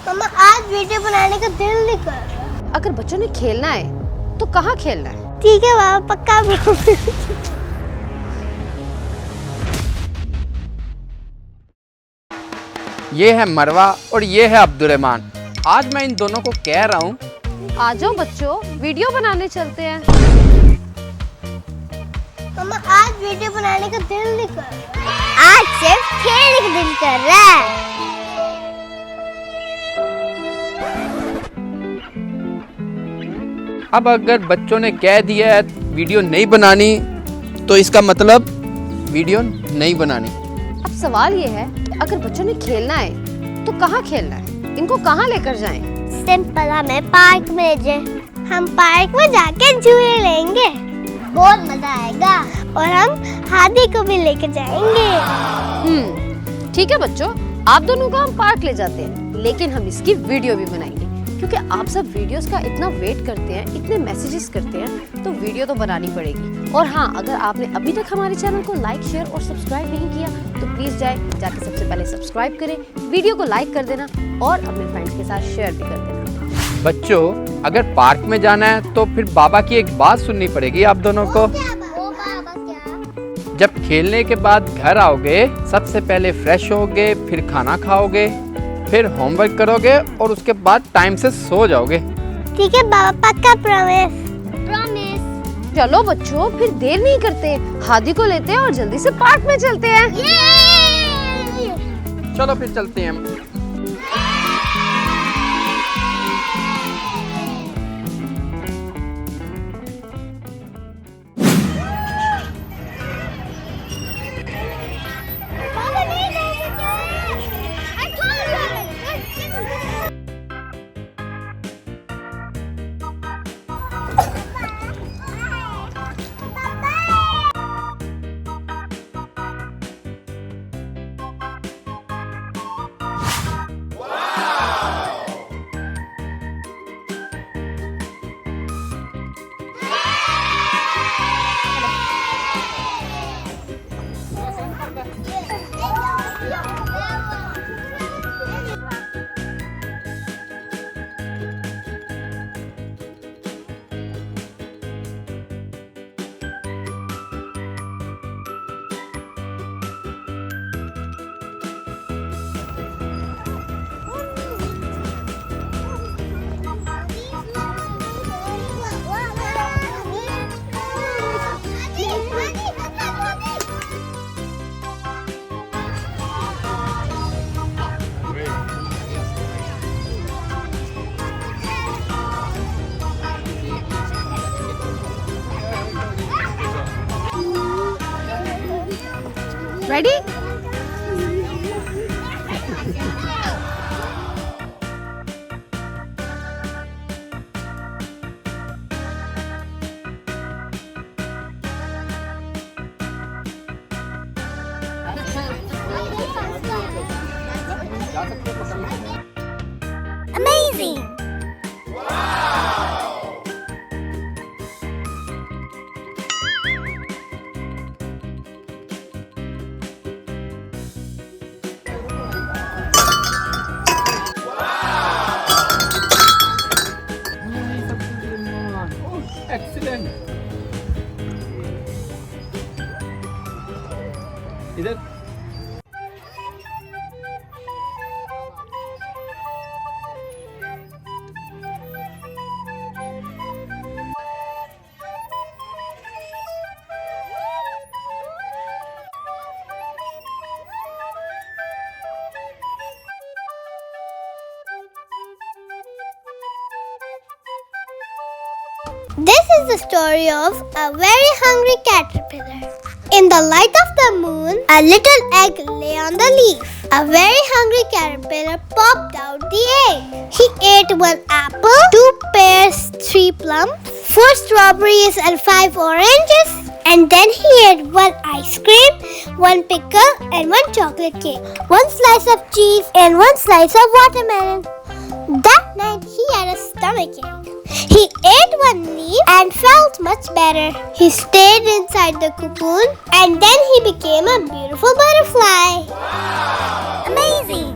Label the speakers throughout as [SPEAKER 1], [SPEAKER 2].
[SPEAKER 1] मम्मा आज वीडियो बनाने का दिल नहीं कर रहा।
[SPEAKER 2] अगर बच्चों ने खेलना है तो कहाँ खेलना है?
[SPEAKER 1] ठीक है पापा, पक्का।
[SPEAKER 3] ये है मरवा और ये है अब्दुर्रहमान। आज मैं इन दोनों को कह रहा हूँ,
[SPEAKER 2] आ जाओ बच्चों, वीडियो बनाने चलते हैं।
[SPEAKER 1] मम्मा आज वीडियो बनाने का दिल नहीं कर रहा। आज सिर्फ खेलने का दिल कर रहा है।
[SPEAKER 3] अब अगर बच्चों ने कह दिया है वीडियो नहीं बनानी तो इसका मतलब वीडियो नहीं बनानी।
[SPEAKER 2] अब सवाल ये है, अगर बच्चों ने खेलना है तो कहाँ खेलना है? इनको कहाँ लेकर जाएं?
[SPEAKER 1] सिंपल, हमें पार्क में ले जाए। हम पार्क में जाके झूले लेंगे, बहुत मजा आएगा। और हम हादी को भी लेकर जाएंगे।
[SPEAKER 2] ठीक है बच्चों, आप दोनों को हम पार्क ले जाते हैं, लेकिन हम इसकी वीडियो भी बनाएंगे, क्योंकि आप सब वीडियोस का इतना वेट करते हैं, इतने मैसेजेस करते हैं, तो वीडियो तो बनानी पड़ेगी। और हाँ, अगर आपने अभी तक हमारे चैनल को लाइक, शेयर और सब्सक्राइब नहीं किया तो प्लीज जाके सबसे पहले सब्सक्राइब करें, वीडियो को लाइक कर देना और अपने फ्रेंड्स के साथ शेयर भी कर देना।
[SPEAKER 3] बच्चों, अगर पार्क में जाना है तो फिर बाबा की एक बात सुननी पड़ेगी आप दोनों को। जब खेलने के बाद घर आओगे, सबसे पहले फ्रेश होगे, फिर खाना खाओगे, फिर होमवर्क करोगे और उसके बाद टाइम से सो जाओगे।
[SPEAKER 1] ठीक है बाबा, पक्का, प्रॉमिस।
[SPEAKER 2] चलो बच्चों, फिर देर नहीं करते, हादी को लेते हैं और जल्दी से पार्क में चलते हैं।
[SPEAKER 3] चलो फिर चलते हैं हम।
[SPEAKER 2] रेडी?
[SPEAKER 1] Amazing!
[SPEAKER 3] एक्सीलेंट। इधर
[SPEAKER 1] This is the story of a very hungry caterpillar. In the light of the moon, a little egg lay on the leaf. A very hungry caterpillar popped out the egg. He ate 1 apple, 2 pears, 3 plums, 4 strawberries and 5 oranges. And then he ate 1 ice cream, 1 pickle and 1 chocolate cake, 1 slice of cheese and 1 slice of watermelon. That night he had a stomachache. He ate 1 leaf and felt much better. He stayed inside the cocoon and then he became a beautiful butterfly. Amazing!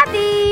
[SPEAKER 2] दादी।